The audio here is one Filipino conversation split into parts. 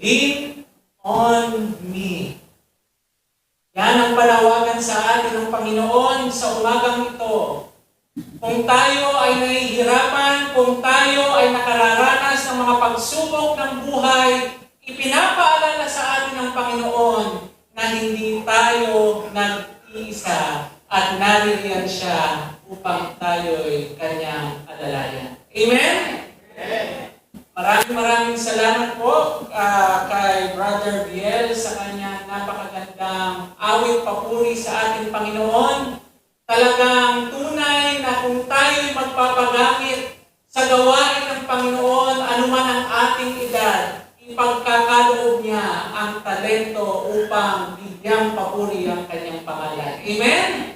Lean on me. Yan ang panawagan sa atin ng Panginoon sa umagang ito. Kung tayo ay nahihirapan, kung tayo ay nakararanas ng mga pagsubok ng buhay, ipinapaalala sa atin ng Panginoon na hindi tayo nag-iisa at naririyan siya upang tayo'y kanyang alalayan. Amen? Maraming salamat po kay Brother Biel sa kanyang napakagandang awit papuri sa ating Panginoon. Talagang tunay na kung tayo'y magpapagamit sa gawain ng Panginoon, anuman ang ating edad, ipagkakaloob niya ang talento upang bigyang papuri ang kanyang pangalan. Amen?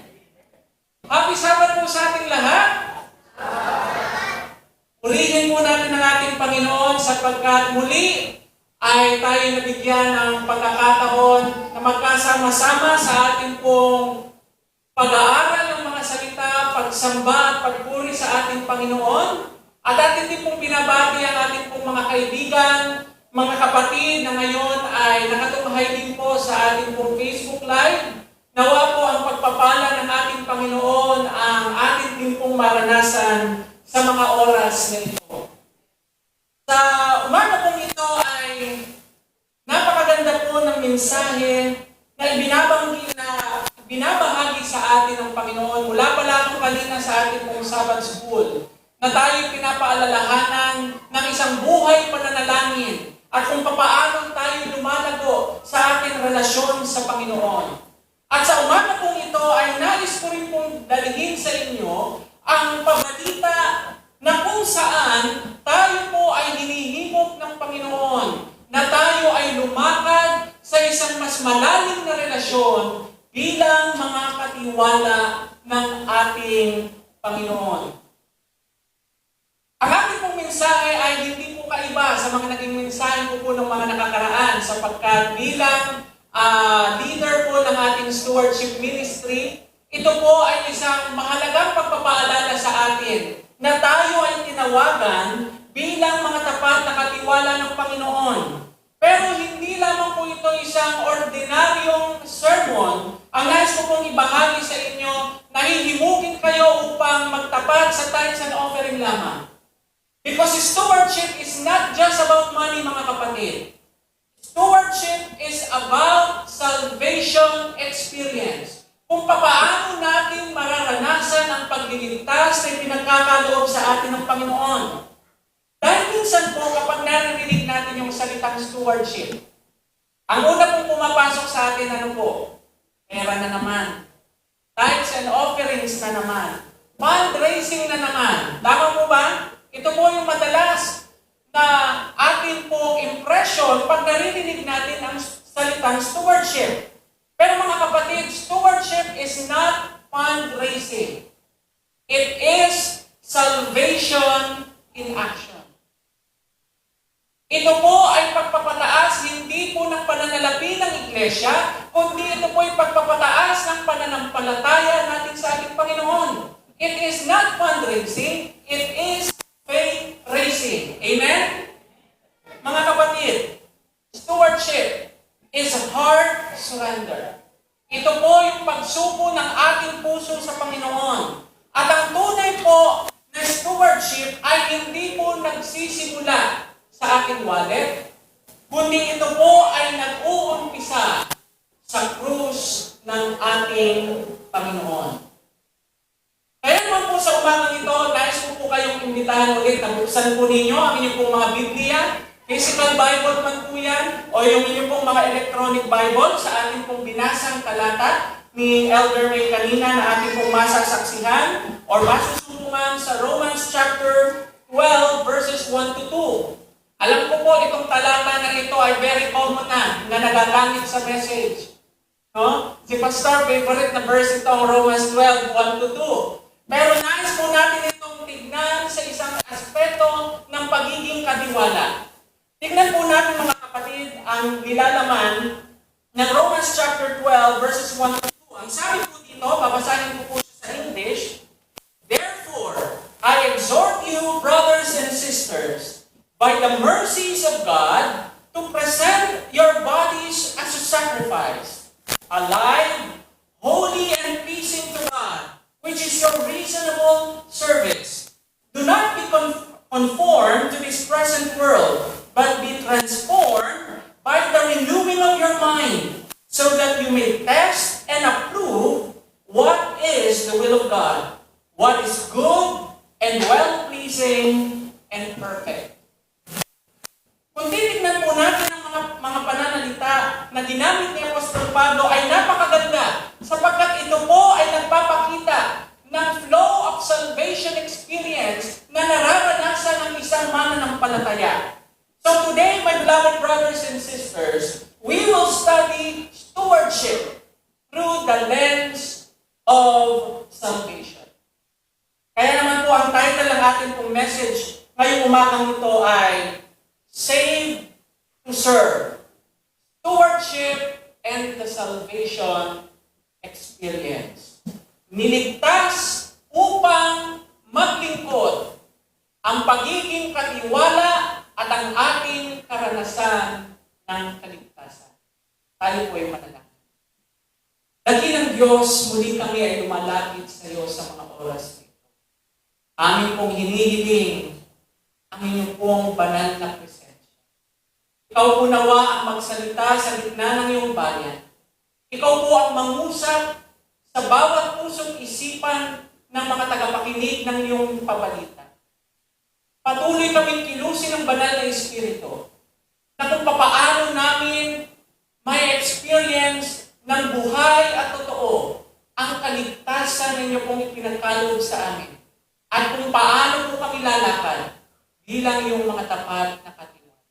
Happy Sabbath po sa ating lahat. Purihin po natin ang ating Panginoon sapagkat muli ay tayo nabigyan ng pagkakataon na magkasama-sama sa ating pong pag-aaral ng mga salita, pagsamba at pagpuri sa ating Panginoon. At atin din pong binabati ang ating pong mga kaibigan, mga kapatid na ngayon ay nakatunghay din po sa ating pong Facebook Live. Nawa po ang pagpapala ng ating Panginoon ang ating din pong maranasan sa mga oras na ito. Sa umaga pong ito ay napakaganda po ng mensahe na binabahagi sa atin ng Panginoon mula pa lang kanina sa ating pong Sabbath School na tayo pinapaalalahanan ng isang buhay pananalangin at kung papaano tayo lumalago sa ating relasyon sa Panginoon. At sa umaga pong ito ay nais ko rin pong dalhin sa inyo ang pabalita na kung saan tayo po ay hinihimok ng Panginoon na tayo ay lumakad sa isang mas malalim na relasyon bilang mga katiwala ng ating Panginoon. Ang ating pong mensahe ay hindi po kaiba sa mga naging mensahe ko po ng mga nakakaraan sapagkat bilang leader po ng ating stewardship ministry, ito po ay isang mahalagang pagpapaalala sa atin na tayo ay tinawagan bilang mga tapat na katiwala ng Panginoon. Pero hindi lamang po ito isang ordinaryong sermon. Ang nais ko pong ibahagi sa inyo, nahihimugin kayo upang magtapat sa tithes and offering lamang. Because stewardship is not just about money, mga kapatid. Stewardship is about salvation experience. Kung paano natin mararanasan ang pagliligtas na pinagkakaloob sa atin ng Panginoon. Dahil minsan po kapag narinig natin yung salitang stewardship, ang una pong pumapasok sa atin, ano po? Pera na naman. Tithes and offerings na naman. Fundraising na naman. Tama po ba? Ito po yung madalas na ating pong impression pag narinig natin ang salitang stewardship. Pero mga kapatid, stewardship is not fundraising. It is salvation in action. Ito po ay pagpapataas hindi po ng pananalapi ng iglesia, kundi ito po ay pagpapataas ng pananampalataya natin sa ating Panginoon. It is not fundraising, it is faith raising. Amen? Mga kapatid, stewardship is heart surrender. Ito po yung pagsuko ng ating puso sa Panginoon. At ang tunay po na stewardship ay hindi po nagsisimula sa ating wallet, kundi ito po ay nag-uumpisa sa krus ng ating Panginoon. Kaya naman po sa umagang ito, nais ko po kayong imbitahan ulit na buksan po ninyo ang inyong pong mga Biblia. Physical Bible man po yan, o yung inyong pong mga electronic Bible sa ating pong binasang talata ni Elder Ray kanina na ating pong masasaksihan o masusutungan sa Romans chapter 12 verses 1 to 2. Alam ko po itong talata na ito ay very common na nagagamit sa message. No? Si Pastor, favorite na verse ito ang Romans 12, 1 to 2. Pero nais po natin itong tignan sa isang aspeto ng pagiging katiwala. Tignan po natin mga kapatid ang nilalaman ng Romans chapter 12 verses 1 to 2. Ang sabi po dito, babasahin ko po siya sa English, "Therefore, I exhort you, brothers and sisters, by the mercies of God, to present your bodies as a sacrifice, alive, holy, and pleasing to God, which is your reasonable service. Do not be conformed to this present world, but be transformed by the renewing of your mind, so that you may test and approve what is the will of God, what is good and well-pleasing and perfect. Kung titignan po natin ang mga pananalita na ginamit ni Apostol Pablo ay napakaganda sapagkat ito po ay nagpapakita ng flow of salvation experience na nararanasan ng isang mananampalataya. So today, my beloved brothers and sisters, we will study stewardship through the lens of salvation. Kaya naman po ang title ng ating pong message ngayong umagang ito ay Save to Serve, Stewardship and the Salvation Experience. Niligtas upang maglingkod, ang pagiging katiwala at ang ating karanasan ng kaligtasan. Tayo po ay manalangin. Dakilang Diyos, muli kami ay lumalapit sa iyo sa mga oras nito. Amin pong hinihiling ang inyong pong banal na presensya. Ikaw po nawa ang magsalita sa gitna ng iyong bayan. Ikaw po ang mangusap sa bawat pusong isipan ng mga tagapakinig ng iyong pabalita. Patuloy kaming kilusin ng banal na Espiritu na kung papaano namin may experience ng buhay at totoo ang kaligtasan ninyo pong ipinagkaloob sa amin at kung paano po kami lalakad bilang iyong mga tapat na katiwala.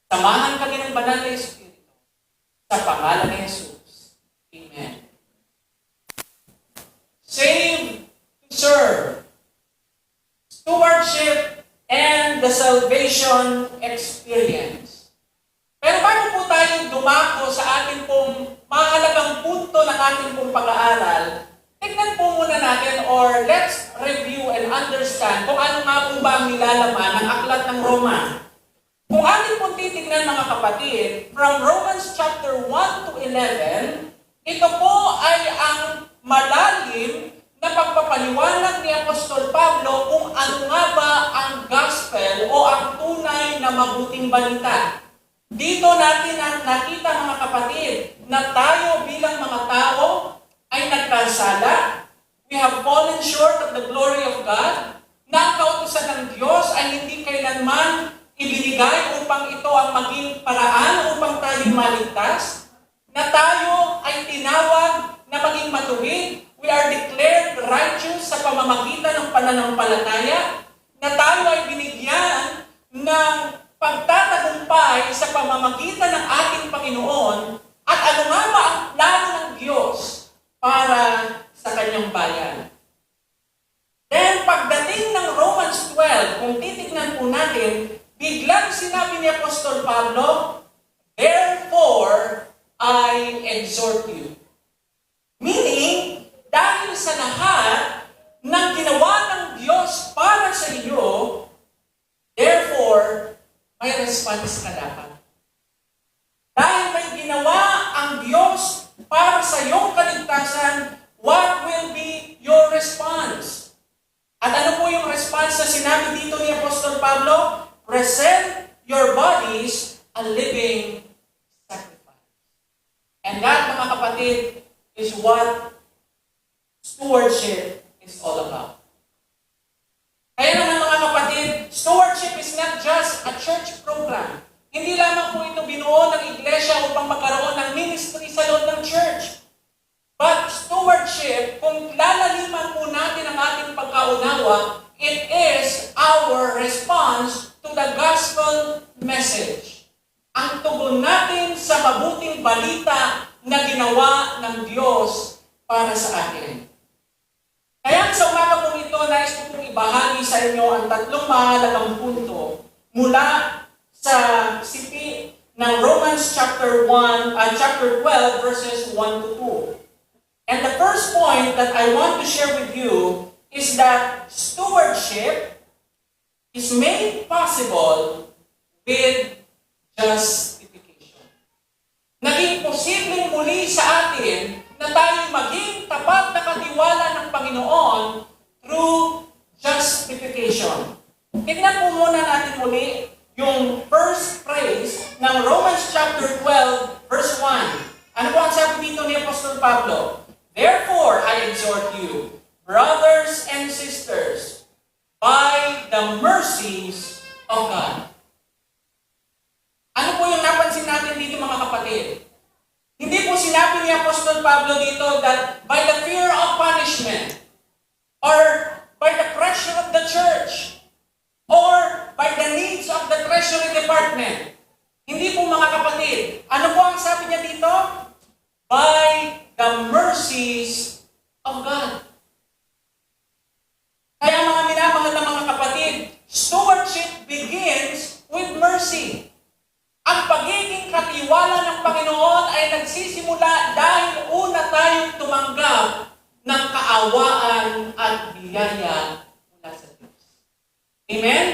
Samahan kami ng banal na Espiritu sa pangalan ni Jesus. Amen. Save to serve. Stewardship and the salvation experience. Pero bago po tayo dumako sa ating pong mahalagang punto ng ating pong pag-aaral, tignan po muna natin or let's review and understand kung ano nga po ba ang nilalaman ng aklat ng Roma. Kung ating pong titignan mga kapatid, from Romans chapter 1 to 11, ito po ay ang malalim na pagpapaliwanag ni Apostol Pablo kung ano nga ba ang gospel o ang tunay na mabuting balita. Dito natin nakita mga kapatid na tayo bilang mga tao ay nagkasala. We have fallen short of the glory of God. Na ang kautusan ng Diyos ay hindi kailanman ibinigay upang ito ang maging paraan upang tayo maligtas. Na tayo ay tinawag na maging matuwid. We are declared righteous sa pamamagitan ng pananampalataya. Na tayo ay binigyan ng pagtatagumpay sa pamamagitan ng ating Panginoon. At ano nga ba ang plano ng Diyos para sa kanyang bayan? Then, pagdating ng Romans 12, kung titignan po natin, biglang sinabi ni Apostol Pablo, therefore, I exhort you. Meaning, dahil sa lahat ng ginawa ng Diyos para sa iyo, therefore, may response ka dapat. Dahil may ginawa ang Diyos para sa iyong kaligtasan, what will be your response? At ano po yung response na sinabi dito ni Apostol Pablo? Present your bodies a living sacrifice. And that, mga kapatid, is what stewardship is all about. Kaya naman mga kapatid, stewardship is not just a church program. Hindi lamang po ito binuo ng iglesia upang magkaroon ng ministry sa loob ng church. But stewardship, kung lalaliman po natin ang ating pagkaunawa, it is our response to the gospel message. Ang tugon natin sa mabuting balita na ginawa ng Diyos para sa atin. Kaya sa umaga pong ito, nais ko pong ibahagi sa inyo ang tatlong mahalagang punto mula sa sipi ng Romans chapter 12 verses 1 to 2. And the first point that I want to share with you is that stewardship is made possible with justification. Naging posibleng muli sa atin na tayo maging tapat na katiwala ng Panginoon through justification. Tignan po muna natin muli yung first phrase ng Romans chapter 12, verse 1. Ano po ang sabi dito ni Apostol Pablo? Therefore, I exhort you, brothers and sisters, by the mercies of God. Ano po yung napansin natin dito mga kapatid? Hindi po sinabi ni Apostol Pablo dito that by the fear of punishment, or by the pressure of the church, or by the needs of the treasury department. Hindi po mga kapatid. Ano po ang sabi niya dito? By the mercies of God. Kaya mga minamahal na mga kapatid, stewardship begins with mercy. Ang pagiging katiwala ng Panginoon ay nagsisimula dahil una tayong tumanggap ng kaawaan at biyaya mula sa Diyos. Amen?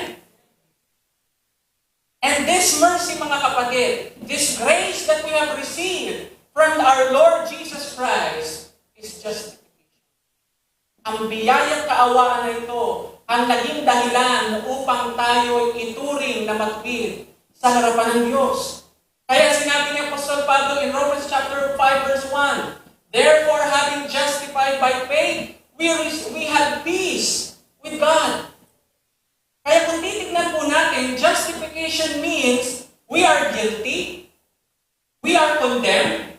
And this mercy, mga kapatid, this grace that we have received from our Lord Jesus Christ is justification. Ang biyayang kaawaan na ito ang naging dahilan upang tayo ituring na matuwid sa harapan ng Diyos. Kaya sinabi ni Apostol Pablo in Romans chapter 5 verse 1, therefore, having justified by faith, we have peace with God. Kaya kung titignan po natin, justification means we are guilty, we are condemned,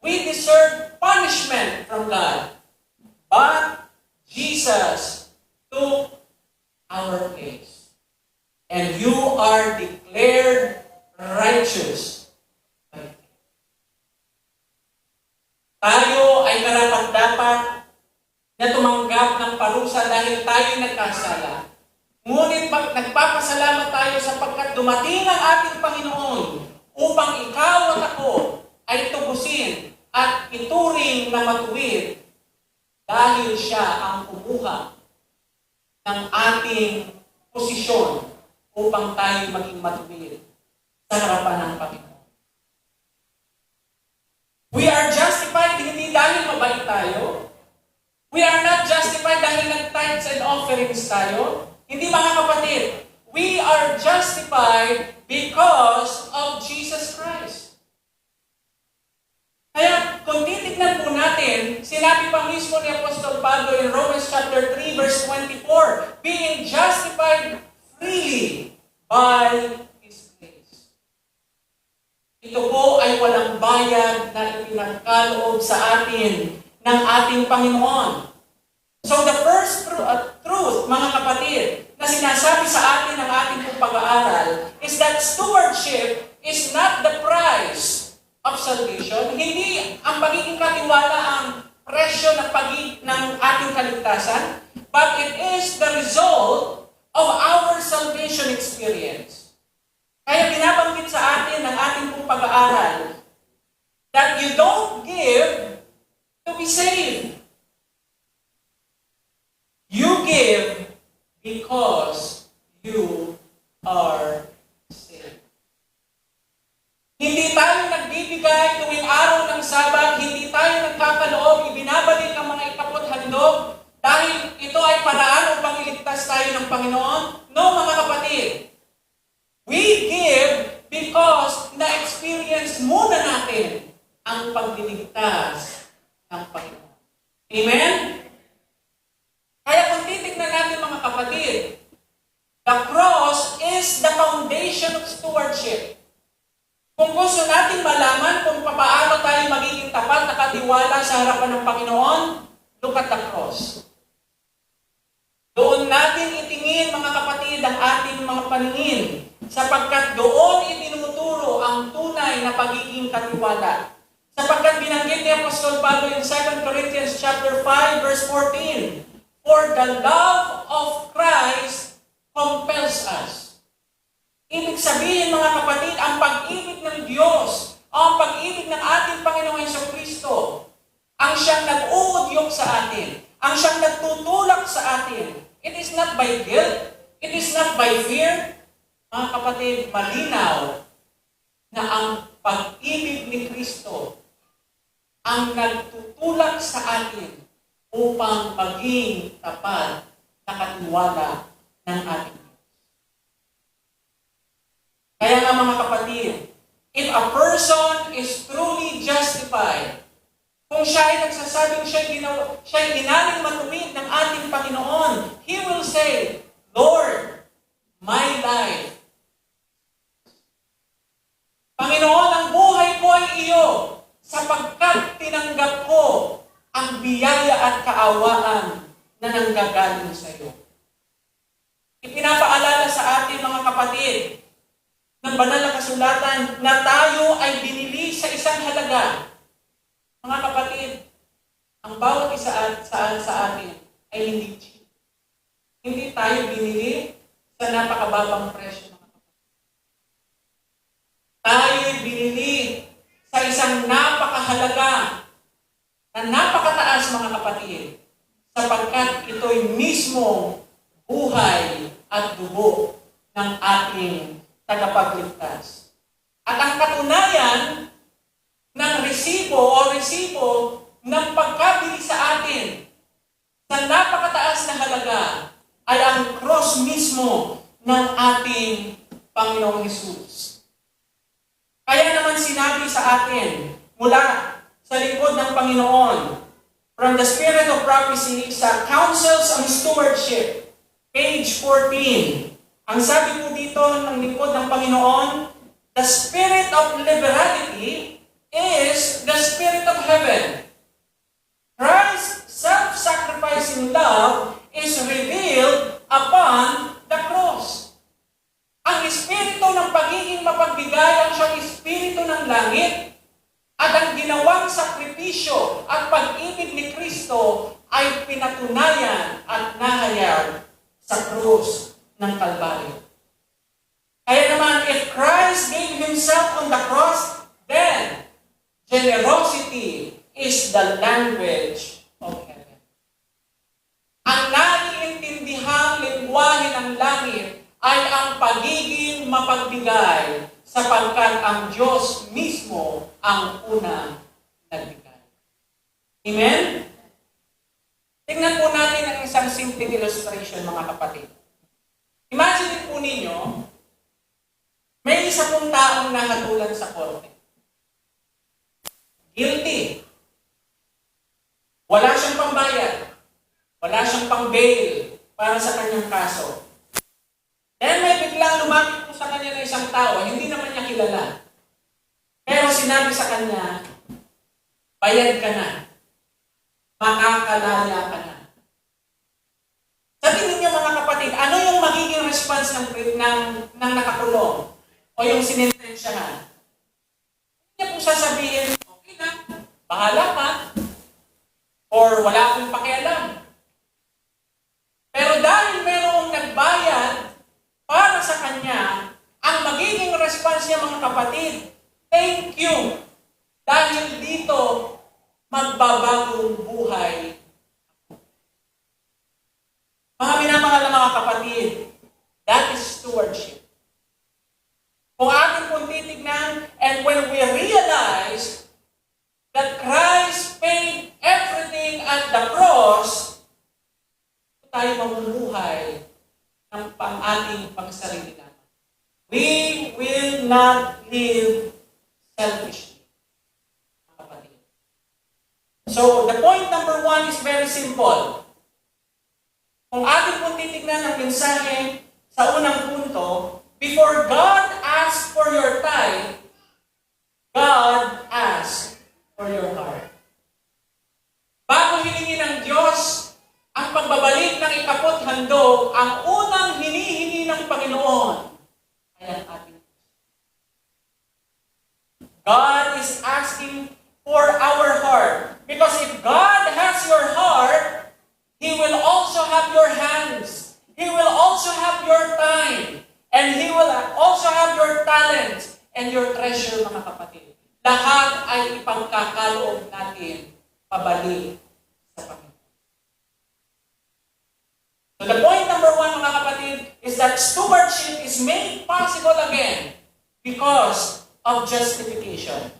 we deserve punishment from God. But Jesus took our place. And you are declared righteous. Tayo ay karapat-dapat na tumanggap ng parusa dahil tayo nagkasala. Ngunit nagpapasalamat tayo sapagkat dumating ang ating Panginoon upang ikaw at ako ay tubusin at ituring na matuwid dahil siya ang kumuha ng ating posisyon upang tayo maging matuwid sa harapan ng Panginoon. We are justified hindi dahil mabait tayo. We are not justified dahil nag-tithes and offerings tayo. Hindi mga kapatid. We are justified because of Jesus Christ. Kaya kung titignan po natin, sinabi pa mismo ni Apostol Pablo in Romans chapter 3 verse 24, being justified freely by His grace. Ito po ay walang bayad na ipinagkaloob sa atin ng ating Panginoon. So the first truth, mga kapatid, na sinasabi sa atin ng ating pag-aaral is that stewardship is not the price of salvation. Hindi ang pagiging katiwala ang presyo ng ating kaligtasan, but it is the result of our salvation experience. Kaya binabanggit sa atin ng ating pag-aaral that you don't give to be saved. You give because you are saved. Hindi tayo nagbibigay tuwing araw ng Sabat, hindi tayo nagkakaloob, ibinabalik ang mga ikapot handog dahil ito ay paraan upang iligtas tayo ng Panginoon. No, mga kapatid. We give because na-experience muna natin ang pagliligtas ng Panginoon. Amen? Kaya kung titignan natin mga kapatid, the cross is the foundation of stewardship. Kung gusto natin malaman kung paano tayo magiging tapat na katiwala sa harapan ng Panginoon, look at the cross. Doon natin itingin mga kapatid ang ating mga paningin sapagkat doon itinuturo ang tunay na pagiging katiwala. Sapagkat binanggit ni Apostol Pablo in 2 Corinthians chapter 5 verse 14, for the love of Christ compels us. Ibig sabihin mga kapatid, ang pag-ibig ng Diyos, ang pag-ibig ng ating Panginoong Jesucristo, ang siyang nag-uudyok sa atin, ang siyang nagtutulak sa atin. It is not by guilt, it is not by fear. Mga kapatid, malinaw na ang pag-ibig ni Kristo ang nagtutulak sa atin upang maging tapat na katiwala ng ating Diyos. Kaya nga mga kapatid, if a person is truly justified, kung siya ay nagsasabing siya ay ginaling matuwid ng ating Panginoon, he will say, Lord, my life. Panginoon, ang buhay ko ay iyo sapagkat tinanggap ko ang biyaya at kaawaan na nanggagaling sa iyo. Ipinapaalala sa atin mga kapatid ng banal na kasulatan na tayo ay binili sa isang halaga. Mga kapatid, ang bawat isa sa atin ay hindi cheap. Hindi tayo binili sa napakababang presyo, mga kapatid. Tayo ay binili sa isang napakahalaga na napakataas, mga kapatid, sapagkat ito'y mismo buhay at dugo ng ating tagapagligtas. At ang katunayan ng resibo ng pagkabili sa atin sa napakataas na halaga ay ang cross mismo ng ating Panginoong Hesus. Kaya naman sinabi sa atin mula sa likod ng Panginoon, from the Spirit of Prophecy sa Counsels on Stewardship, page 14, ang sabi po dito ng likod ng Panginoon, the Spirit of liberality is the Spirit of heaven. Christ's self-sacrificing love is revealed upon the cross. Ang espiritu ng pagiging mapagbigay ang siyang espiritu ng langit at ang ginawang sakripisyo at pag-ibig ni Kristo ay pinatunayan at nahayag sa krus ng Kalbaryo. Kaya naman, if Christ gave Himself on the cross, then generosity is the language of heaven. Ang naiintindihang lingwahe ng langit ay ang pagiging mapagbigay sapagkat ang Diyos mismo ang unang nagbigay. Amen? Tingnan po natin ang isang simple illustration, mga kapatid. Imagine po ninyo, may isa pong taong nahatulan sa korte. Guilty. Wala siyang pambayad. Wala siyang pang-bail para sa kanyang kaso. Then may biglang lumapit po sa kanya na isang tao, hindi naman niya kilala. Pero sinabi sa kanya, bayad ka na. Makakalaya ka na. Sa tingin niyo mga kapatid, ano yung magiging response ng nakakulong o yung sinintensyahan? Hindi niya po sasabihin, okay na, bahala ka, or wala akong pakialam. Pero dahil merong nagbayad para sa kanya, ang magiging response niya mga kapatid, thank you. Dahil dito, magbabagong buhay. Mga minamahal na mga kapatid, that is stewardship. Kung atin pong titignan, and when we realize that Christ paid everything at the cross, tayo mamumuhay ng ating pagsarili naman. We will not live selfishly. Kapatid. So, the point number 1 is very simple. Kung ating pong titignan ang mensahe sa unang punto, before God asks for your tithe, God asks for your heart. Bago hilingin ng Diyos ang pagbabalik ng ikaput handog, ang unang hinihingi ng Panginoon ay ang ating Diyos. God is asking for our heart. Because if God has your heart, He will also have your hands. He will also have your time. And He will also have your talents and your treasure, mga kapatid. Lahat ay ipangkakaloob natin pabalik sa Panginoon. So the point number 1, mga kapatid, is that stewardship is made possible again because of justification.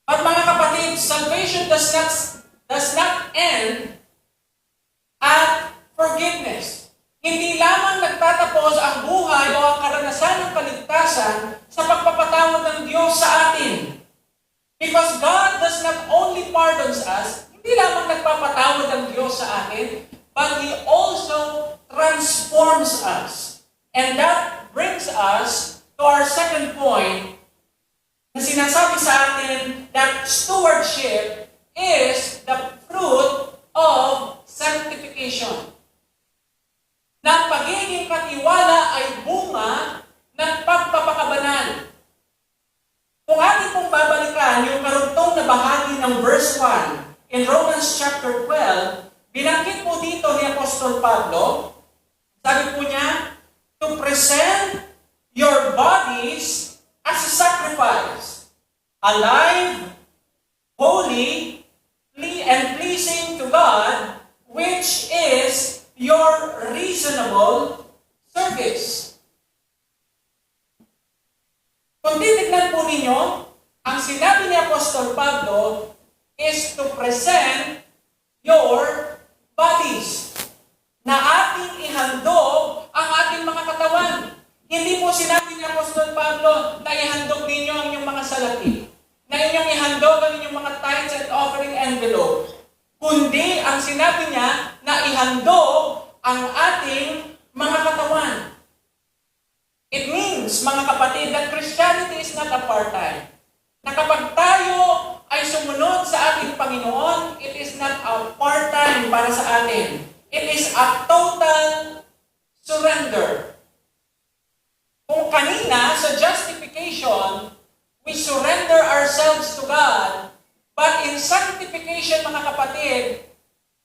But mga kapatid, salvation does not end at forgiveness. Hindi lamang nagtatapos ang buhay o ang karanasan ng kaligtasan sa pagpapatawad ng Diyos sa atin. Because God does not only pardons us, hindi lamang nagpapatawad ang Diyos sa atin, but He also transforms us. And that brings us to our second point na sinasabi sa atin that stewardship is the fruit of sanctification. Na pagiging katiwala ay bunga ng pagpapakabanal. Kung ating pong babalikan yung karugtong na bahagi ng verse 1 in Romans chapter 12, binanggit po dito ni Apostol Pablo, sabi po niya, to present your bodies as a sacrifice, alive, holy, and pleasing to God, which is your reasonable service. Kung titignan po ninyo, ang sinabi ni Apostol Pablo is to present your bodies, na ating ihandog ang ating mga katawan. Hindi po sinabi ni Apostol Pablo na ihandog ninyo ang inyong mga salapi, na inyong ihandog ang inyong mga tithes and offering envelope. Kundi ang sinabi niya na ihandog ang ating mga katawan. It means, mga kapatid, that Christianity is not a part-time. Na kapag tayo ay sumunod sa ating Panginoon, it is not a part-time para sa atin. It is a total surrender. Kung kanina sa justification, we surrender ourselves to God, but in sanctification, mga kapatid,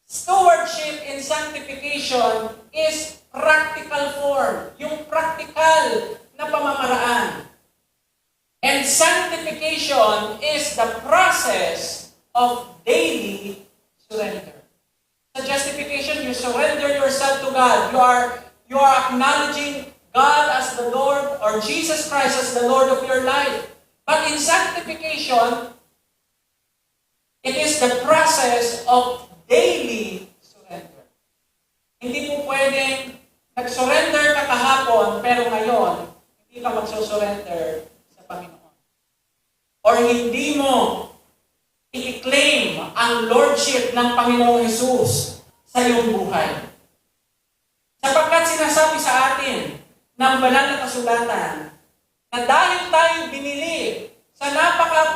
stewardship in sanctification is practical form, yung practical na pamamaraan. And sanctification is the process of daily surrender. Sa justification, you surrender yourself to God. You are acknowledging God as the Lord, or Jesus Christ as the Lord of your life. But in sanctification, it is the process of daily surrender. Hindi mo pwedeng nag-surrender ka kahapon, pero ngayon, hindi ka mag-surrender sa Panginoon. Or hindi mo i-claim ang Lordship ng Panginoong Jesus sa iyong buhay. Sapagkat sinasabi sa atin ng banal na kasulatan na dahil tayo binili sa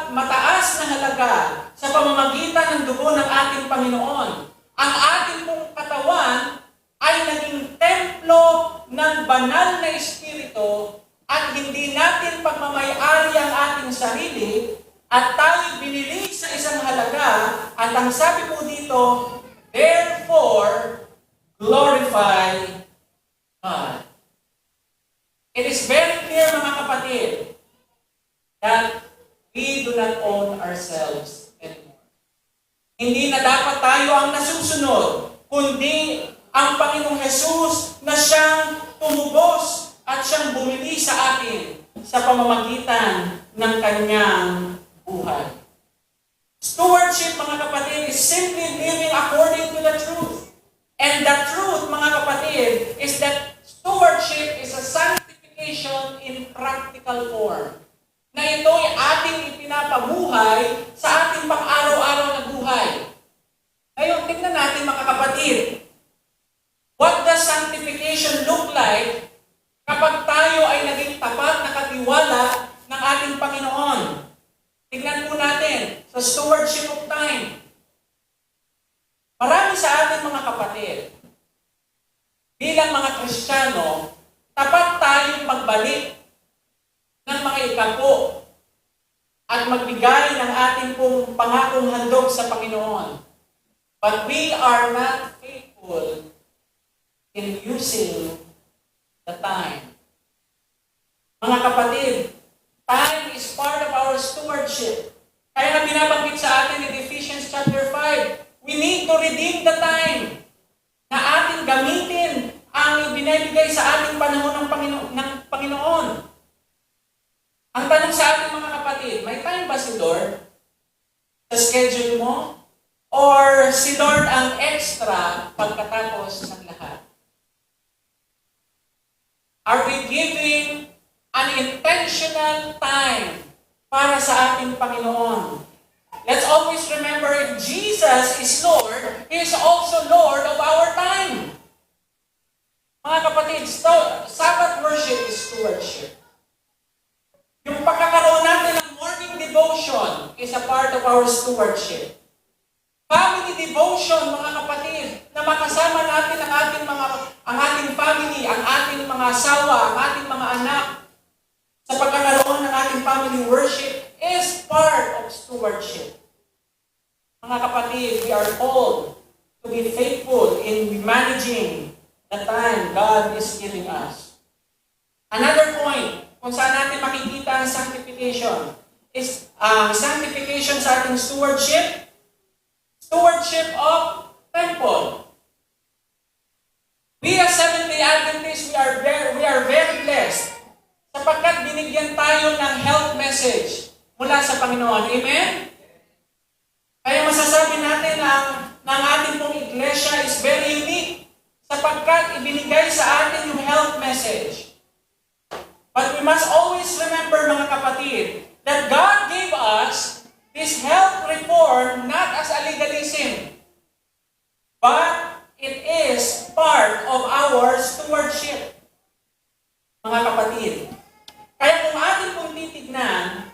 mataas na halaga sa pamamagitan ng dugo ng ating Panginoon, ang ating pong katawan ay naging templo ng banal na Espiritu at hindi natin pagmamayari ang ating sarili at tayo binili sa isang halaga at ang sabi po dito, therefore, glorify God. It is very clear, mga kapatid, that we do not own ourselves anymore. Hindi na dapat tayo ang nasusunod, kundi ang Panginoong Jesus na siyang tumubos at siyang bumili sa atin sa pamamagitan ng kanyang buhay. Stewardship, mga kapatid, is simply living according to the truth. And the truth, mga kapatid, is that stewardship is a sanctification in practical form. Na ito'y ating ipinapabuhay sa ating pang-araw-araw na buhay. Ngayon, tingnan natin, mga kapatid. What does sanctification look like kapag tayo ay naging tapat na katiwala ng ating Panginoon? Tingnan po natin sa stewardship of time. Marami sa ating mga kapatid, bilang mga Kristiyano, tapat tayong magbalik ng mga ikapo at magbigay ng ating pong pangakong handog sa Panginoon. But we are not faithful in using the time. Mga kapatid, time is part of our stewardship. Kaya nga binabanggit sa atin in Ephesians chapter 5, we need to redeem the time na ating gamitin ang ibinibigay sa ating panahon ng Panginoon. Ang tanong sa sa schedule mo? Or si Lord ang extra pagkatapos ng lahat? Are we giving an intentional time para sa ating Panginoon? Let's always remember, if Jesus is Lord, He is also Lord of our time. Mga kapatid, Sabbath worship is stewardship. Yung pagkakaroon natin ng morning devotion is a part of our stewardship. Family devotion, mga kapatid, na makasama natin ang ating family, ang ating mga asawa, ang ating mga anak, sa pagkakaroon ng ating family worship is part of stewardship. Mga kapatid, we are called to be faithful in managing the time God is giving us. Another point, kung saan natin makikita ang sanctification, is sanctification sa ating stewardship of temple. We as Seventh-day Adventists, we are very blessed sapagkat binigyan tayo ng health message mula sa Panginoon. Amen? Kaya masasabi natin na ang ating pong iglesia is very unique sapagkat ibinigay sa atin yung health message. But we must always remember, mga kapatid, that God gave us this health reform not as a legalism, but it is part of our stewardship. Mga kapatid, kaya kung atin pong titignan,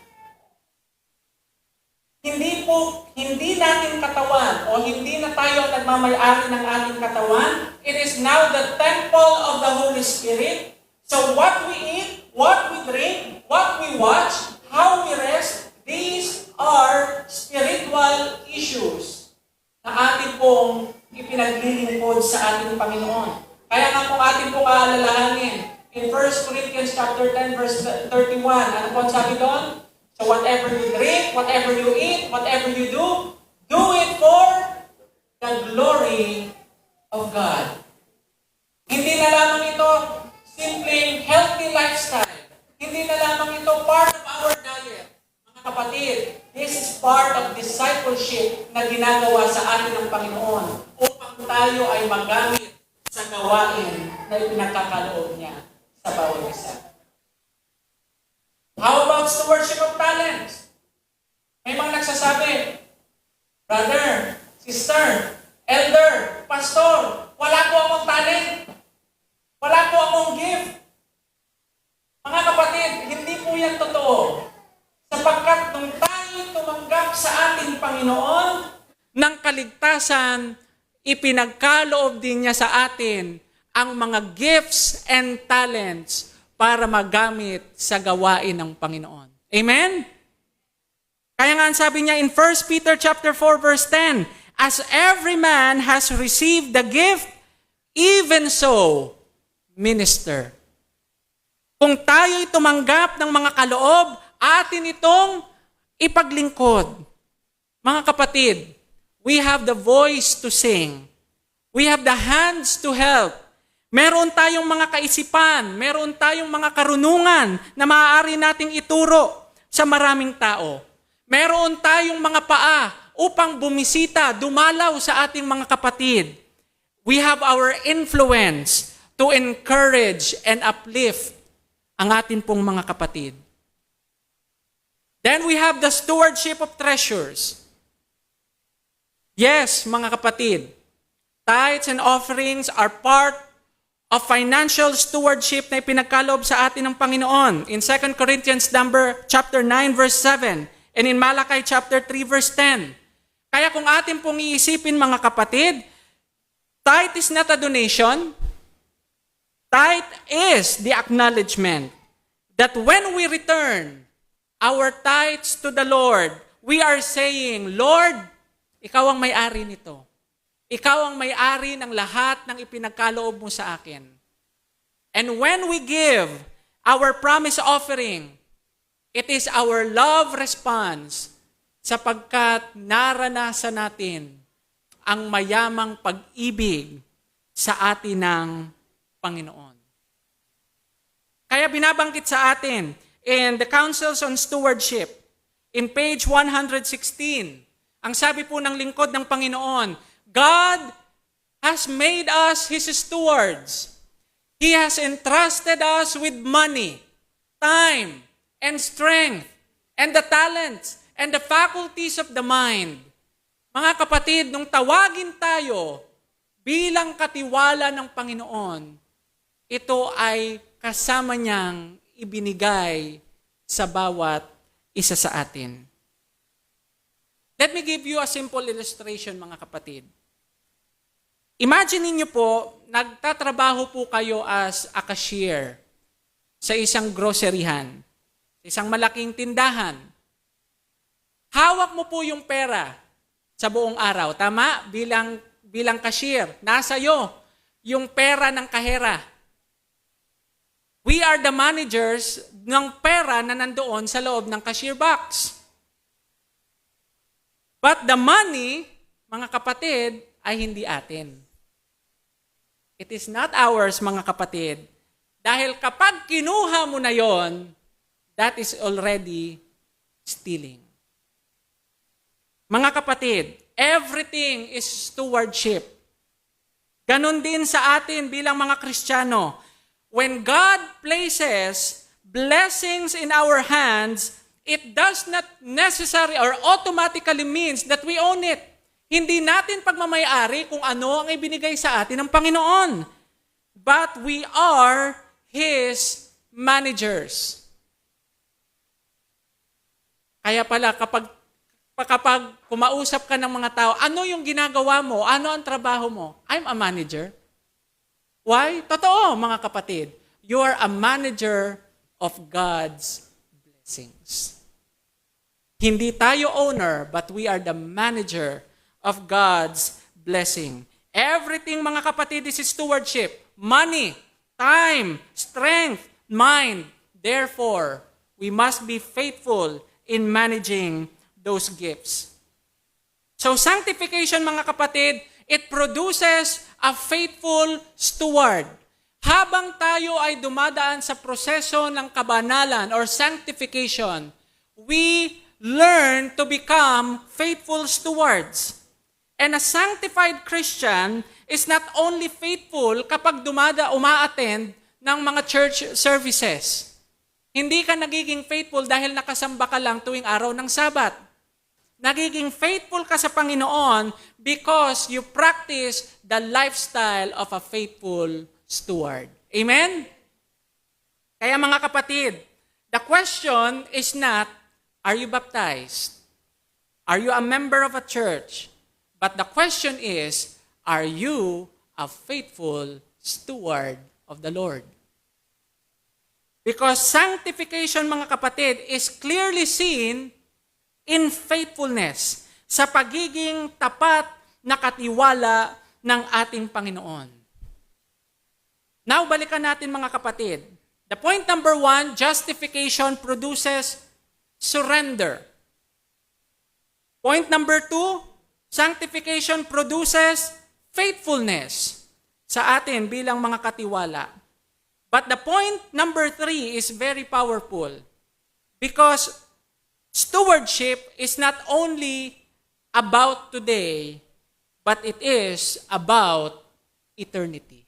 hindi natin katawan o hindi na tayo nagmamayari ng ating katawan. It is now the temple of the Holy Spirit. So what we eat, what we drink, what we watch, how we rest, these are spiritual issues na atin pong ipinaglilingkod sa ating Panginoon. Kaya nga kung atin pong aalalahanin, in 1 Corinthians chapter 10, verse 31, ano po ang sabi doon? So whatever you drink, whatever you eat, whatever you do it for the glory of God. Hindi na lamang ito simpleng healthy lifestyle. Hindi na lamang ito part of our diet. Mga kapatid, this is part of discipleship na ginagawa sa atin ng Panginoon upang tayo ay magamit sa gawain na ipinagkakaloob niya sa bawat isa. How about stewardship of talents? May mga nagsasabi, brother, sister, elder, pastor, wala po akong talent. Wala po akong gift. Mga kapatid, hindi po yan totoo. Sapagkat nung tayo tumanggap sa ating Panginoon ng kaligtasan, ipinagkaloob din niya sa atin ang mga gifts and talents para magamit sa gawain ng Panginoon. Amen? Kaya nga sabi niya in 1 Peter chapter 4 verse 10, as every man has received the gift, even so minister. Kung tayo'y tumanggap ng mga kaloob, atin itong ipaglingkod. Mga kapatid, we have the voice to sing. We have the hands to help. Meron tayong mga kaisipan, meron tayong mga karunungan na maaari nating ituro sa maraming tao. Meron tayong mga paa upang bumisita, dumalaw sa ating mga kapatid. We have our influence to encourage and uplift ang atin pong mga kapatid. Then we have the stewardship of treasures. Yes, mga kapatid, tithes and offerings are part of financial stewardship na ipinagkaloob sa atin ng Panginoon. In 2 Corinthians chapter 9 verse 7 and in Malachi chapter 3 verse 10. Kaya kung atin pong iisipin, mga kapatid, tithe is not a donation. Tithe is the acknowledgement that when we return our tithes to the Lord, we are saying, Lord, Ikaw ang may-ari nito. Ikaw ang may-ari ng lahat ng ipinagkaloob mo sa akin. And when we give our promise offering, it is our love response sapagkat naranasan natin ang mayamang pag-ibig sa atin ng Panginoon. Kaya binabanggit sa atin in the Councils on Stewardship, in page 116, Ang sabi po ng lingkod ng Panginoon, God has made us His stewards. He has entrusted us with money, time, and strength, and the talents, and the faculties of the mind. Mga kapatid, nung tawagin tayo bilang katiwala ng Panginoon, ito ay kasama niyang ibinigay sa bawat isa sa atin. Let me give you a simple illustration, mga kapatid. Imagine niyo po, nagtatrabaho po kayo as a cashier sa isang groceryhan, sa isang malaking tindahan. Hawak mo po yung pera sa buong araw, tama? Bilang cashier, nasa iyo yung pera ng kahera. We are the managers ng pera na nandoon sa loob ng cashier box. But the money, mga kapatid, ay hindi atin. It is not ours, mga kapatid. Dahil kapag kinuha mo na yon, that is already stealing. Mga kapatid, everything is stewardship. Ganon din sa atin bilang mga Kristiyano. When God places blessings in our hands, it does not necessarily or automatically means that we own it. Hindi natin pagmamayari kung ano ang ibinigay sa atin ng Panginoon. But we are His managers. Kaya pala, kapag kumausap ka ng mga tao, ano yung ginagawa mo? Ano ang trabaho mo? I'm a manager. Why? Totoo, mga kapatid. You are a manager of God's blessings. Hindi tayo owner, but we are the manager of God's blessing. Everything, mga kapatid, is stewardship. Money, time, strength, mind. Therefore, we must be faithful in managing those gifts. So, sanctification, mga kapatid, it produces a faithful steward. Habang tayo ay dumadaan sa proseso ng kabanalan or sanctification, we learn to become faithful stewards. And a sanctified Christian is not only faithful kapag umaattend ng mga church services. Hindi ka nagiging faithful dahil nakasamba ka lang tuwing araw ng Sabat. Nagiging faithful ka sa Panginoon because you practice the lifestyle of a faithful steward. Amen? Kaya mga kapatid, the question is not, are you baptized? Are you a member of a church? But the question is, are you a faithful steward of the Lord? Because sanctification, mga kapatid, is clearly seen in faithfulness, sa pagiging tapat na katiwala ng ating Panginoon. Now, balikan natin, mga kapatid. The point number 1, justification produces surrender. Point number 2, sanctification produces faithfulness sa atin bilang mga katiwala. But the point number 3 is very powerful because stewardship is not only about today, but it is about eternity.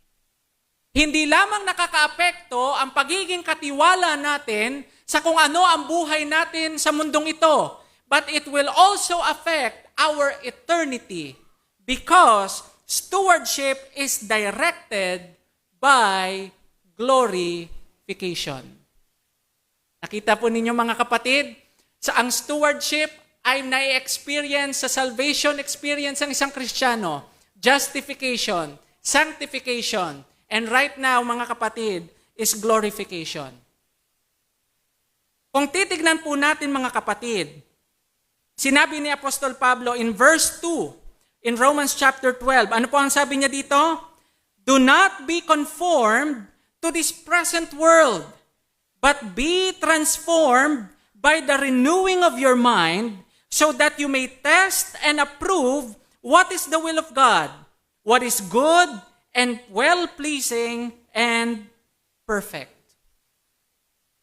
Hindi lamang nakakaapekto ang pagiging katiwala natin sa kung ano ang buhay natin sa mundong ito, but it will also affect our eternity because stewardship is directed by glorification. Nakita po ninyo, mga kapatid, sa ang stewardship ay na-experience sa salvation experience ng isang Kristiyano, justification, sanctification, and right now, mga kapatid, is glorification. Kung titignan po natin, mga kapatid, sinabi ni Apostol Pablo in verse 2, in Romans chapter 12, ano po ang sabi niya dito? Do not be conformed to this present world, but be transformed by the renewing of your mind, so that you may test and approve what is the will of God, what is good and well-pleasing and perfect.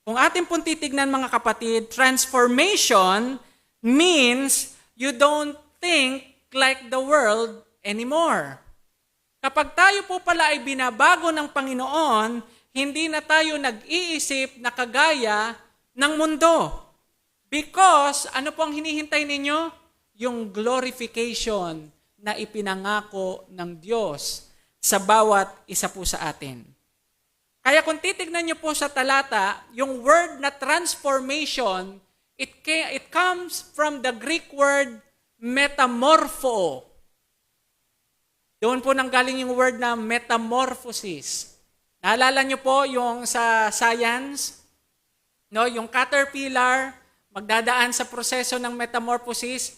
Kung atin pong titignan, mga kapatid, transformation means you don't think like the world anymore. Kapag tayo po pala ay binabago ng Panginoon, hindi na tayo nag-iisip na kagaya ng mundo. Because, ano po ang hinihintay ninyo? Yung glorification na ipinangako ng Diyos sa bawat isa po sa atin. Kaya kung titignan niyo po sa talata, yung word na transformation, it comes from the Greek word metamorpho. Doon po nanggaling yung word na metamorphosis. Naalala niyo po yung sa science, no, yung caterpillar, magdadaan sa proseso ng metamorphosis,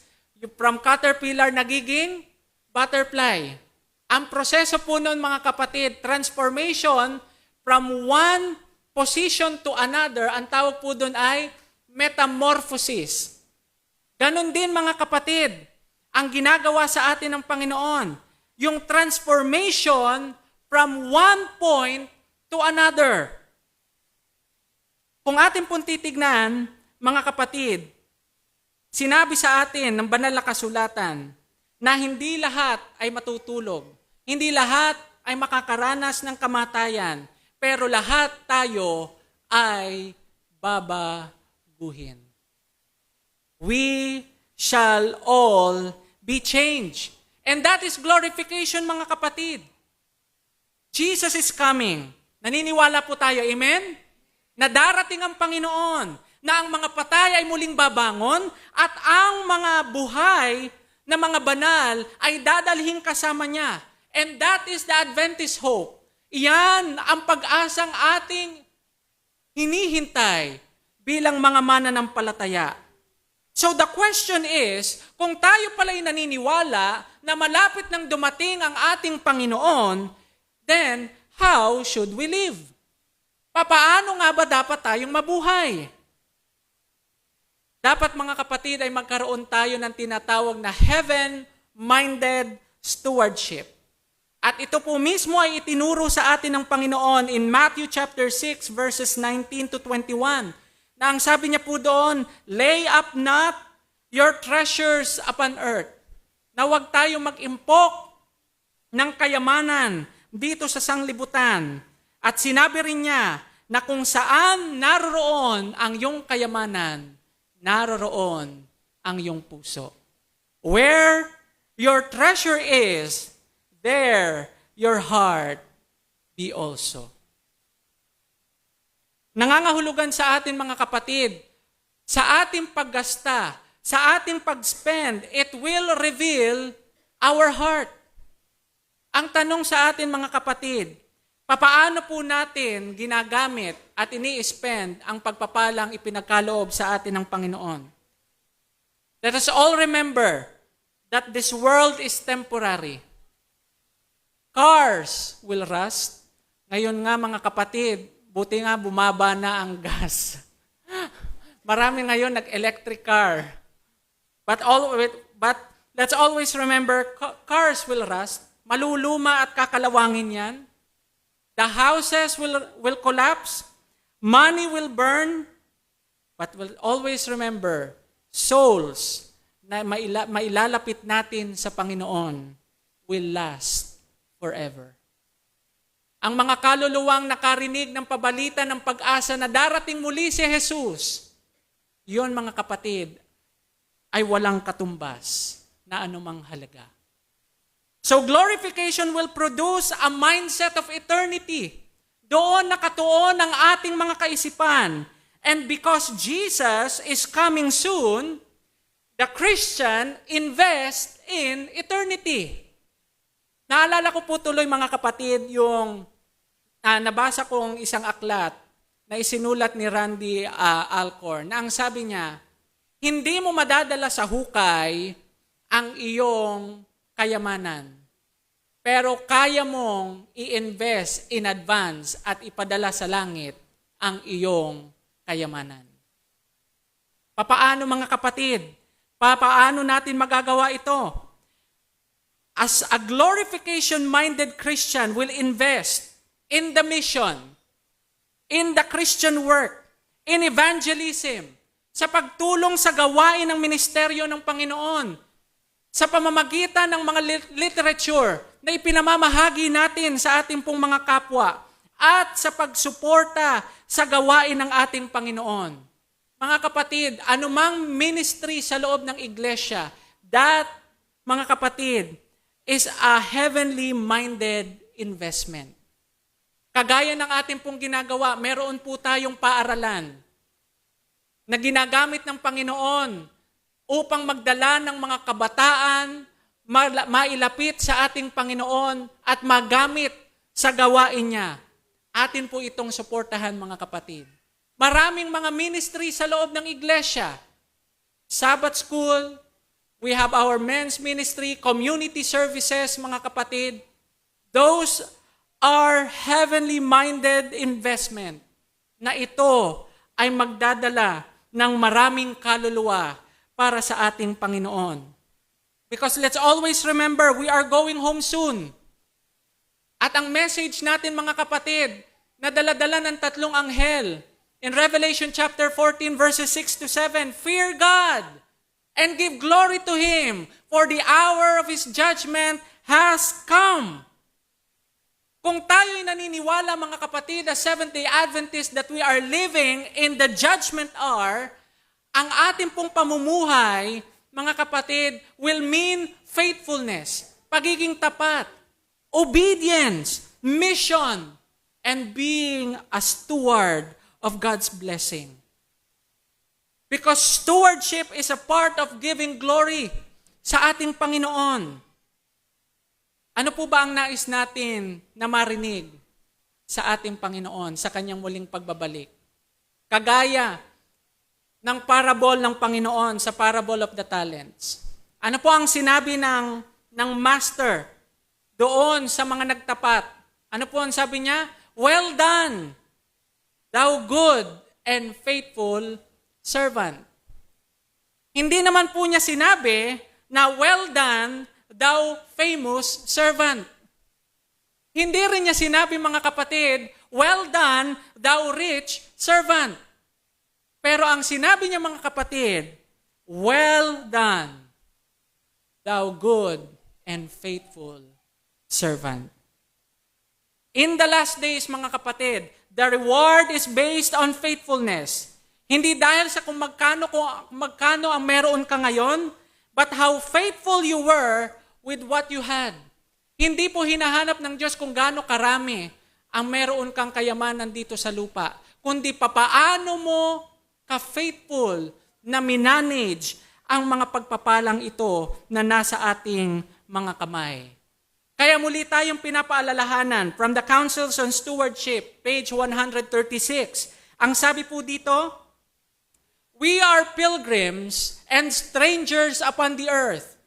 from caterpillar nagiging butterfly. Ang proseso po noon mga kapatid, transformation from one position to another, ang tawag po doon ay metamorphosis. Ganon din mga kapatid, ang ginagawa sa atin ng Panginoon, yung transformation from one point to another. Kung atin pong titignan, mga kapatid, sinabi sa atin ng banal na kasulatan na hindi lahat ay matutulog. Hindi lahat ay makakaranas ng kamatayan. Pero lahat tayo ay babaguhin. We shall all be changed. And that is glorification, mga kapatid. Jesus is coming. Naniniwala po tayo, amen? Na darating ang Panginoon, na ang mga patay ay muling babangon at ang mga buhay na mga banal ay dadalhin kasama niya. And that is the Adventist hope. Iyan ang pag-asang ating hinihintay bilang mga mananampalataya. So the question is, kung tayo pala'y naniniwala na malapit nang dumating ang ating Panginoon, then how should we live? Papaano nga ba dapat tayong mabuhay? Dapat mga kapatid ay magkaroon tayo ng tinatawag na heaven-minded stewardship. At ito po mismo ay itinuro sa atin ng Panginoon in Matthew chapter 6 verses 19 to 21. Na ang sabi niya po doon, lay up not your treasures upon earth. Na huwag tayong mag-impok ng kayamanan dito sa sanglibutan. At sinabi rin niya na kung saan naroroon ang iyong kayamanan, naroroon ang iyong puso. Where your treasure is, there your heart be also. Nangangahulugan sa atin mga kapatid, sa ating paggasta, sa ating pag-spend, it will reveal our heart. Ang tanong sa atin mga kapatid, papaano po natin ginagamit at ini-spend ang pagpapalang ipinagkaloob sa atin ng Panginoon? Let us all remember that this world is temporary. Cars will rust. Ngayon nga mga kapatid, buti nga bumaba na ang gas. Marami ngayon nag-electric car. But let's always remember, cars will rust. Maluluma at kakalawangin yan. The houses will collapse. Money will burn. But we'll always remember, souls na mailalapit natin sa Panginoon will last forever. Ang mga kaluluwang nakarinig ng pabalita ng pag-asa na darating muli si Jesus, yun mga kapatid, ay walang katumbas na anumang halaga. So glorification will produce a mindset of eternity. Doon nakatuon ang ating mga kaisipan. And because Jesus is coming soon, the Christian invest in eternity. Naalala ko po tuloy mga kapatid yung nabasa kong isang aklat na isinulat ni Randy Alcorn na ang sabi niya, hindi mo madadala sa hukay ang iyong kayamanan. Pero kaya mong i-invest in advance at ipadala sa langit ang iyong kayamanan. Papaano mga kapatid? Papaano natin magagawa ito? As a glorification-minded Christian will invest in the mission, in the Christian work, in evangelism, sa pagtulong sa gawain ng ministeryo ng Panginoon, sa pamamagitan ng mga literature na ipinamamahagi natin sa ating pong mga kapwa at sa pagsuporta sa gawain ng ating Panginoon. Mga kapatid, anumang ministry sa loob ng iglesia, that, mga kapatid, is a heavenly minded investment. Kagaya ng ating pong ginagawa, meron po tayong paaralan na ginagamit ng Panginoon upang magdala ng mga kabataan, mailapit sa ating Panginoon at magamit sa gawain niya. Atin po itong suportahan, mga kapatid. Maraming mga ministry sa loob ng iglesia. Sabbath school, we have our men's ministry, community services, mga kapatid. Those are heavenly minded investment na ito ay magdadala ng maraming kaluluwa para sa ating Panginoon. Because let's always remember, we are going home soon. At ang message natin, mga kapatid, na dala-dala ng tatlong anghel, in Revelation chapter 14 verses 6 to 7, fear God and give glory to Him, for the hour of His judgment has come. Kung tayo'y naniniwala, mga kapatid, as Seventh-day Adventists, that we are living in the judgment hour, ang ating pong pamumuhay, mga kapatid, will mean faithfulness, pagiging tapat, obedience, mission, and being a steward of God's blessing. Because stewardship is a part of giving glory sa ating Panginoon. Ano po ba ang nais natin na marinig sa ating Panginoon sa kanyang muling pagbabalik? Kagaya ng parable ng Panginoon sa parable of the talents. Ano po ang sinabi ng master doon sa mga nagtapat? Ano po ang sabi niya? Well done, thou good and faithful servant. Hindi naman po niya sinabi na well done, thou famous servant. Hindi rin niya sinabi, mga kapatid, well done, thou rich servant. Pero ang sinabi niya, mga kapatid, well done, thou good and faithful servant. In the last days, mga kapatid, the reward is based on faithfulness. Hindi dahil sa kung magkano ang meron ka ngayon, but how faithful you were with what you had. Hindi po hinahanap ng Diyos kung gaano karami ang meron kang kayamanan dito sa lupa, kundi papaano mo ka-faithful na minanage ang mga pagpapalang ito na nasa ating mga kamay. Kaya muli tayong pinapaalalahanan from the Councils on Stewardship, page 136. Ang sabi po dito, we are pilgrims and strangers upon the earth.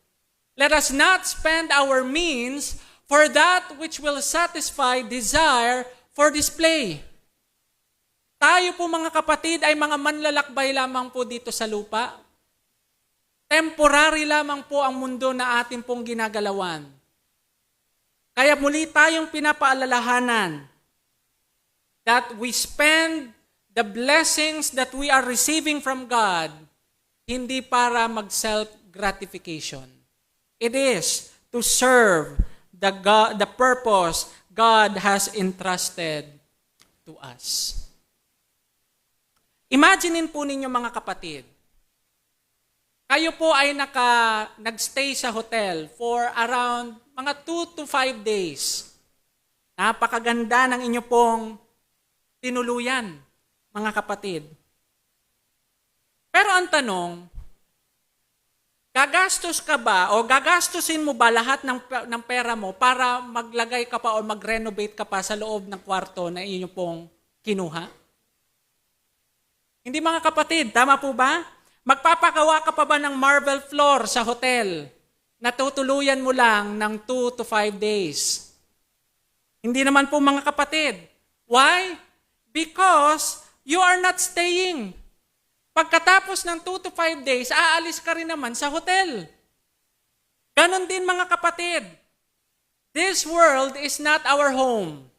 Let us not spend our means for that which will satisfy desire for display. Tayo po, mga kapatid, ay mga manlalakbay lamang po dito sa lupa. Temporary lamang po ang mundo na ating pong ginagalawan. Kaya muli tayong pinapaalalahanan that we spend the blessings that we are receiving from God hindi para mag-self-gratification. It is to serve the purpose God has entrusted to us. Imaginein po ninyo, mga kapatid, kayo po ay nagstay sa hotel for around mga 2 to 5 days. Napakaganda ng inyo pong tinuluyan, mga kapatid. Pero ang tanong, gagastos ka ba o gagastusin mo ba lahat ng pera mo para maglagay ka pa o mag-renovate ka pa sa loob ng kwarto na inyo pong kinuha? Hindi, mga kapatid, tama po ba? Magpapagawa ka pa ba ng marble floor sa hotel na tutuluyan mo lang ng 2 to 5 days? Hindi naman po, mga kapatid. Why? Because you are not staying. Pagkatapos ng 2 to 5 days, aalis ka rin naman sa hotel. Ganon din, mga kapatid. This world is not our home.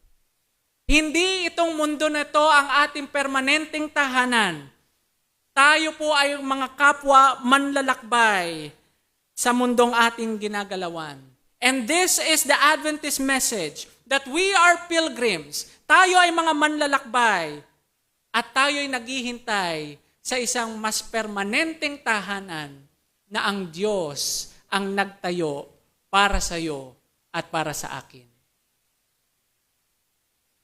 Hindi itong mundo na ito ang ating permanenteng tahanan. Tayo po ay mga kapwa manlalakbay sa mundong ating ginagalawan. And this is the Adventist message that we are pilgrims. Tayo ay mga manlalakbay at tayo ay naghihintay sa isang mas permanenteng tahanan na ang Diyos ang nagtayo para sa iyo at para sa akin.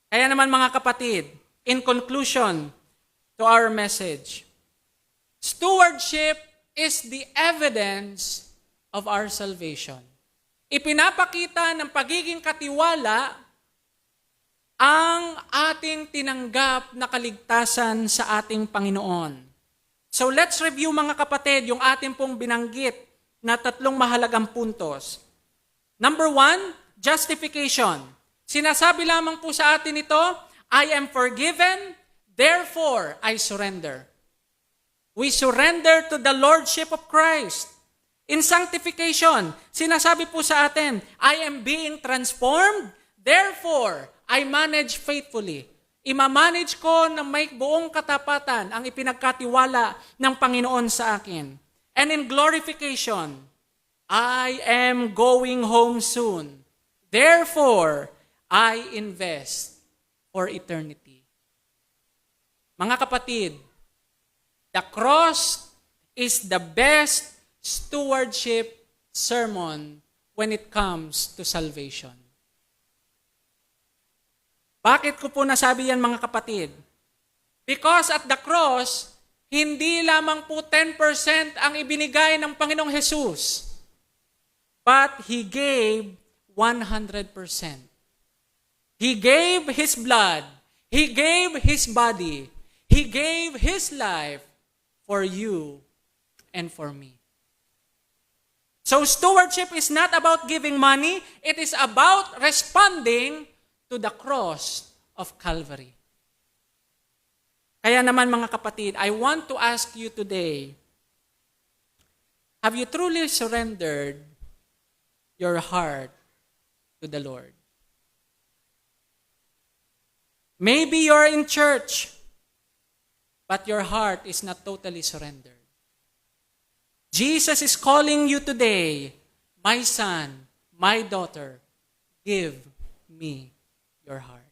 Kaya naman mga kapatid, in conclusion to our message, stewardship is the evidence of our salvation. Ipinapakita ng pagiging katiwala ang ating tinanggap na kaligtasan sa ating Panginoon. So let's review mga kapatid yung ating pong binanggit na 3 mahalagang puntos. Number 1, justification. Sinasabi lamang po sa atin ito, I am forgiven, therefore I surrender. We surrender to the Lordship of Christ. In sanctification, sinasabi po sa atin, I am being transformed, therefore I manage faithfully. Imamanage ko na may buong katapatan ang ipinagkatiwala ng Panginoon sa akin. And in glorification, I am going home soon. Therefore, I invest for eternity. Mga kapatid, the cross is the best stewardship sermon when it comes to salvation. Bakit ko po nasabi yan mga kapatid? Because at the cross, hindi lamang po 10% ang ibinigay ng Panginoong Jesus, but He gave 100%. He gave His blood. He gave His body. He gave His life for you and for me. So stewardship is not about giving money. It is about responding to the cross of Calvary. Kaya naman mga kapatid, I want to ask you today, have you truly surrendered your heart to the Lord? Maybe you're in church, but your heart is not totally surrendered. Jesus is calling you today, my son, my daughter, give me your heart.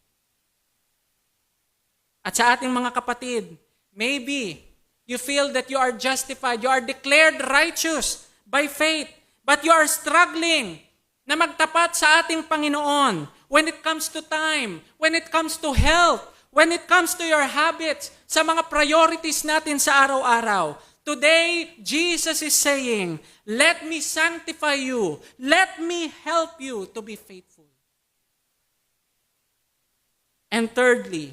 At sa ating mga kapatid, maybe you feel that you are justified, you are declared righteous by faith, but you are struggling na magtapat sa ating Panginoon when it comes to time, when it comes to health, when it comes to your habits, sa mga priorities natin sa araw-araw. Today, Jesus is saying, let me sanctify you. Let me help you to be faithful. And thirdly,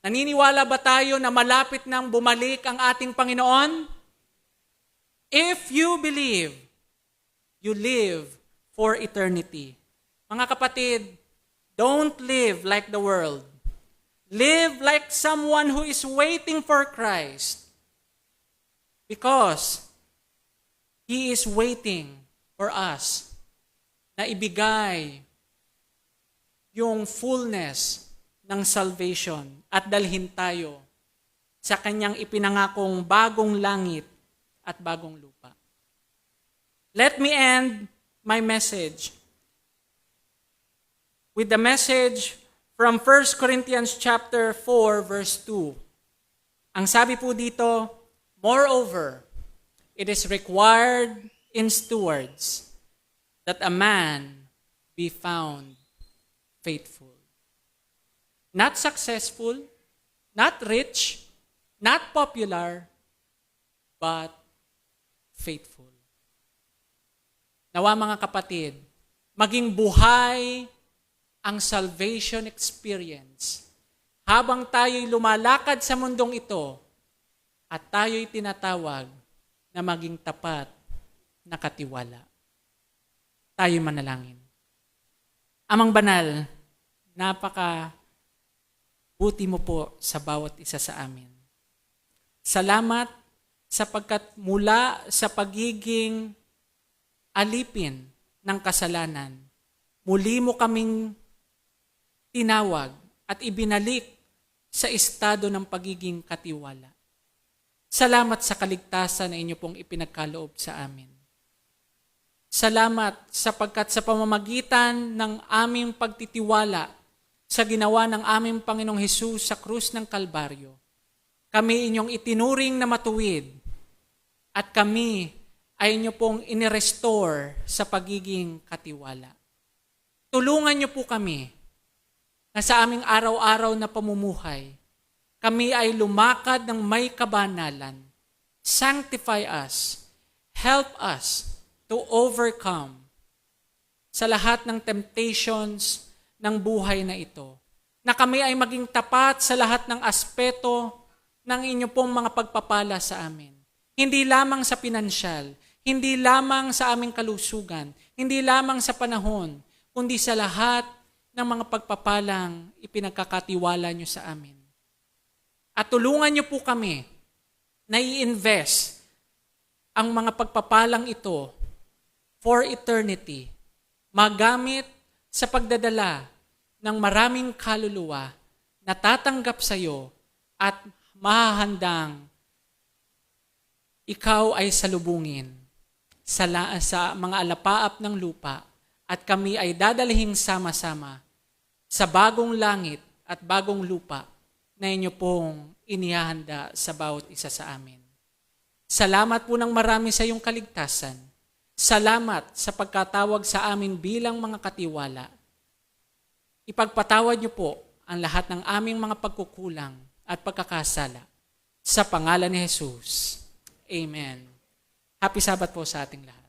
naniniwala ba tayo na malapit nang bumalik ang ating Panginoon? If you believe, you live for eternity. Mga kapatid, don't live like the world. Live like someone who is waiting for Christ. Because He is waiting for us na ibigay yung fullness ng salvation at dalhin tayo sa Kanyang ipinangakong bagong langit at bagong lupa. Let me end my message with the message from 1 Corinthians chapter 4 verse 2. Ang sabi po dito, moreover, it is required in stewards that a man be found faithful. Not successful, not rich, not popular, but faithful. Nawa mga kapatid, maging buhay ang salvation experience habang tayo'y lumalakad sa mundong ito at tayo'y tinatawag na maging tapat na katiwala. Tayo'y manalangin. Amang banal, buti mo po sa bawat isa sa amin. Salamat sapagkat mula sa pagiging alipin ng kasalanan, muli mo kaming tinawag at ibinalik sa estado ng pagiging katiwala. Salamat sa kaligtasan na inyo pong ipinagkaloob sa amin. Salamat sapagkat sa pamamagitan ng aming pagtitiwala sa ginawa ng aming Panginoong Hesus sa krus ng Kalbaryo, kami inyong itinuring na matuwid at kami ay inyo pong inirestore sa pagiging katiwala. Tulungan niyo po kami na sa aming araw-araw na pamumuhay, kami ay lumakad ng may kabanalan. Sanctify us. Help us to overcome sa lahat ng temptations ng buhay na ito. Na kami ay maging tapat sa lahat ng aspeto ng inyo pong mga pagpapala sa amin. Hindi lamang sa pinansyal, hindi lamang sa aming kalusugan, hindi lamang sa panahon, kundi sa lahat ng mga pagpapalang ipinagkakatiwala nyo sa amin. At tulungan nyo po kami na i-invest ang mga pagpapalang ito for eternity, magamit sa pagdadala ng maraming kaluluwa na tatanggap sa iyo at mahahandang ikaw ay salubungin sa mga alapaap ng lupa at kami ay dadalhin sama-sama sa bagong langit at bagong lupa na inyo pong inihahanda sa bawat isa sa amin. Salamat po ng marami sa iyong kaligtasan. Salamat sa pagkatawag sa amin bilang mga katiwala. Ipagpatawad niyo po ang lahat ng aming mga pagkukulang at pagkakasala. Sa pangalan ni Jesus. Amen. Happy Sabbath po sa ating lahat.